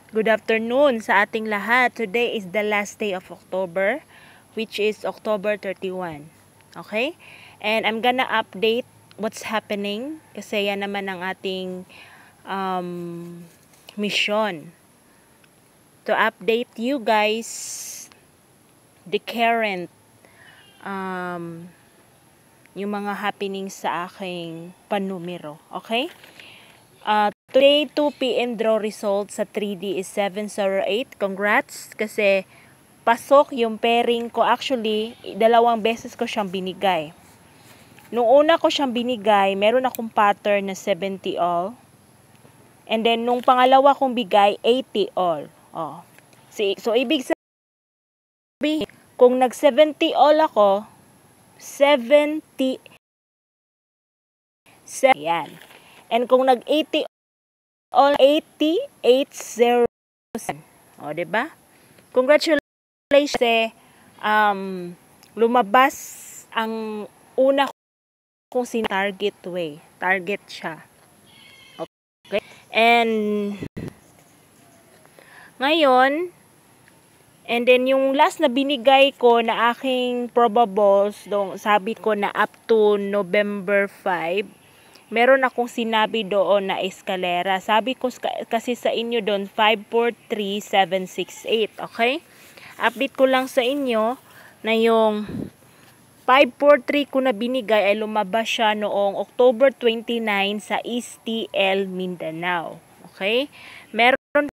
Good afternoon sa ating lahat. Today is the last day of October, which is October 31. Okay? And I'm gonna update what's happening kasi yan naman ang ating mission. To update you guys the current yung mga happenings sa aking panumero. Okay? Today, 2 p.m. draw result sa 3D is 708. Congrats! Kasi pasok yung pairing ko. Actually, 2 beses ko siyang binigay. Nung una ko siyang binigay, meron akong pattern na 70 all. And then, nung pangalawa kong bigay, 80 all. Oh. So, ibig sabihin, kung nag-70 all ako, 70, yan. And kung nag-80 all, 80, 80, o, diba? Congratulations, lumabas ang una kong target way. Target siya. Okay? And, ngayon, and then yung last na binigay ko na aking probables, sabi ko na up to November 5, meron akong sinabi doon na eskalera. Sabi ko kasi sa inyo doon, 543768. Okay? Update ko lang sa inyo na yung 543 ko na binigay ay lumabas siya noong October 29 sa East TL Mindanao. Okay? Meron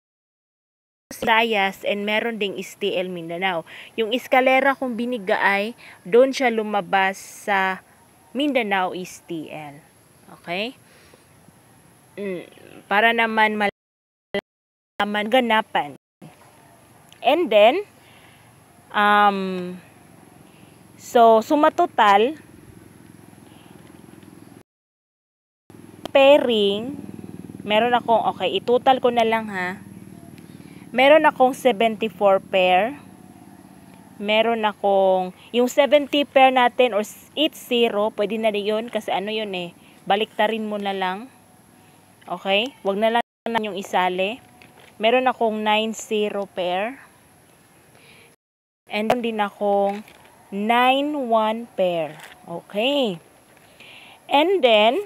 Rayas and meron ding STL Mindanao. Yung eskalera kong binigay, doon siya lumabas sa Mindanao STL. Okay? Para naman malaman ganapan. And then, so, sumatotal, pairing, meron akong, okay, itotal ko na lang ha. Meron akong 74 pair. Meron akong, yung 70 pair natin or 80, pwede na yun kasi ano yun eh, baliktarin mo na lang. Okay? Wag na lang yung isali. Meron akong 90 pair. And then din akong 91 pair. Okay. And then,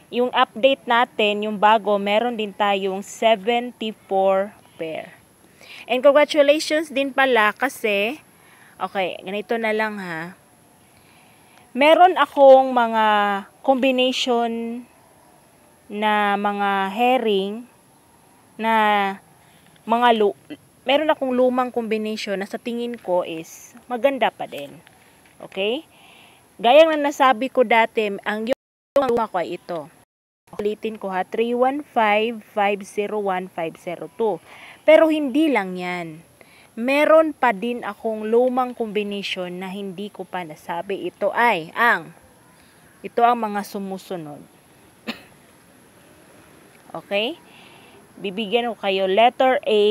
yung update natin, yung bago, meron din tayong 74 pair. And congratulations din pala kasi, okay, ganito na lang ha. Meron akong mga combination na mga herring na meron akong lumang combination na sa tingin ko is maganda pa din. Okay? Gaya ng nasabi ko dati, ang yung luma ko ay ito. Ulitin ko ha, 315, 501, 502. Pero hindi lang yan. Meron pa din akong lumang combination na hindi ko pa nasabi. Ito ang mga sumusunod. Okay? Bibigyan ko kayo letter A,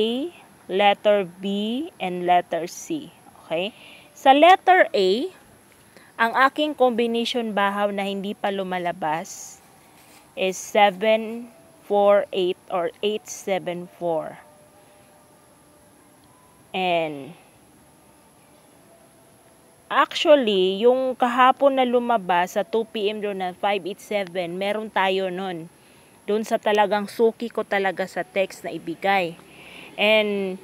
letter B, and letter C. Okay? Sa letter A, ang aking combination bahaw na hindi pa lumalabas is 748 or 874. And actually, yung kahapon na lumabas sa 2 p.m. doon na 587, meron tayo nun. Doon sa talagang suki ko talaga sa text na ibigay. And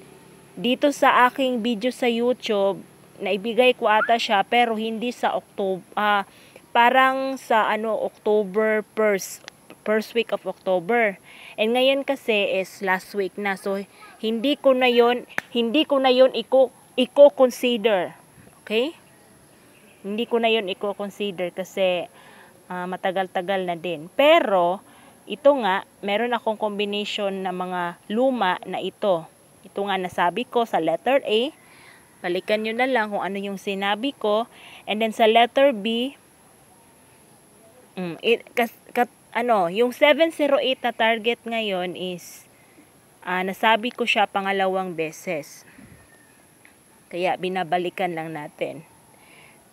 dito sa aking video sa YouTube, naibigay ko ata siya pero hindi sa October, parang sa October first week of October. And ngayon kasi is last week na. So hindi ko na yon i-consider. Okay? Hindi ko na yon i-consider kasi matagal-tagal na din. Pero ito nga, meron akong combination na mga luma na ito. Ito nga nasabi ko sa letter A. Balikan nyo na lang kung ano yung sinabi ko. And then sa letter B, yung 708 na target ngayon is, nasabi ko siya pangalawang beses. Kaya binabalikan lang natin.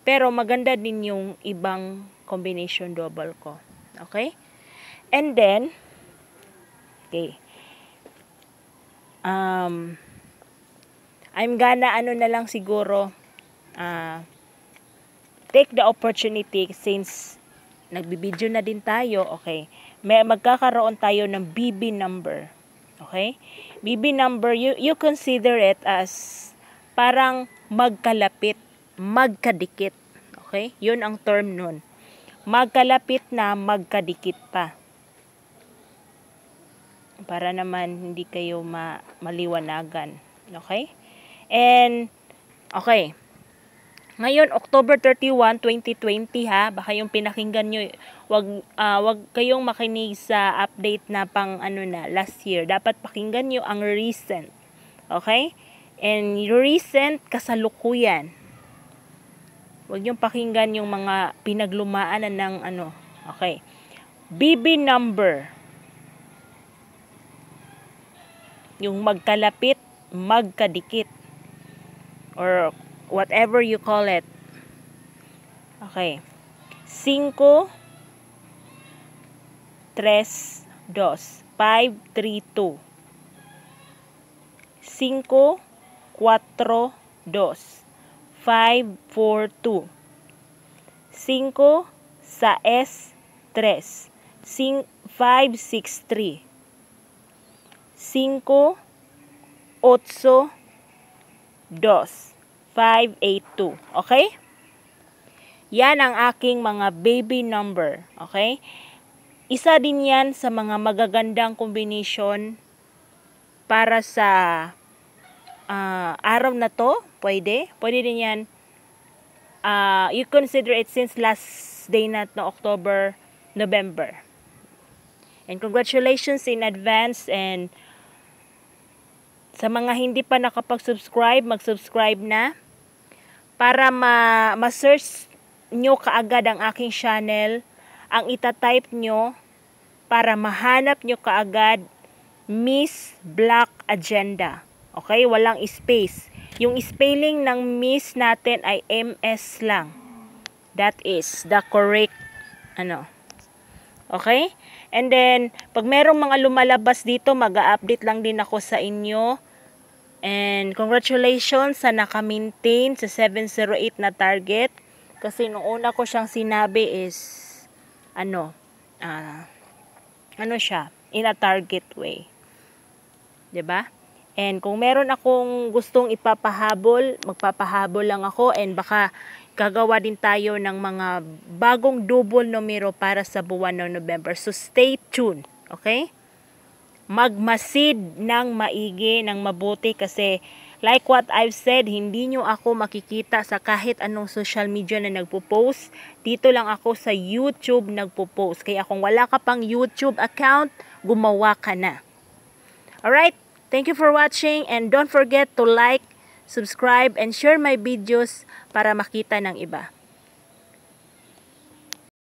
Pero maganda din yung ibang combination double ko. Okay? And then, okay. I'm gonna na lang siguro take the opportunity since nagbibideo na din tayo, okay, magkakaroon tayo ng BB number. Okay? BB number, you consider it as parang magkalapit, magkadikit. Okay? Yun ang term nun. Magkalapit na magkadikit pa. Para naman hindi kayo maliwanagan. Okay? And, okay. Ngayon, October 31, 2020 ha, baka yung pinakinggan nyo, wag kayong makinig sa update na pang last year. Dapat pakinggan nyo ang recent. Okay? And recent, kasalukuyan. Wag yung pakinggan yung mga pinaglumaan ng Okay. BB number. Yung magkalapit, magkadikit. Or whatever you call it. Okay. 5, 3, 2. 5, 3, 2. 5, 4, 2. 5, 4, 2. 5, 6, 3. 5, 6, 3. 5, 8, 2. 582. Okay? Yan ang aking mga baby number. Okay? Isa din yan sa mga magagandang combination para sa araw na to. Pwede. Pwede din yan. You consider it since last day na October, November. And congratulations in advance, and sa mga hindi pa nakapag-subscribe, mag-subscribe na para ma-search nyo kaagad ang aking channel. Ang itatype nyo para mahanap nyo kaagad, Miss Black Agenda. Okay? Walang space. Yung spelling ng Miss natin ay MS lang. That is the correct Okay? And then, pag merong mga lumalabas dito, mag-a-update lang din ako sa inyo. And congratulations sa naka-maintain sa 708 na target. Kasi nung una ko siyang sinabi is, siya, in a target way. 'Di ba? And kung meron akong gustong ipapahabol, magpapahabol lang ako, and baka gagawa din tayo ng mga bagong double numero para sa buwan ng November. So stay tuned, okay? Magmasid ng maigi, ng mabuti, kasi like what I've said, hindi nyo ako makikita sa kahit anong social media na nagpo-post. Dito lang ako sa YouTube nagpo-post. Kaya kung wala ka pang YouTube account, gumawa ka na. Alright? Thank you for watching, and don't forget to like, subscribe, and share my videos para makita ng iba.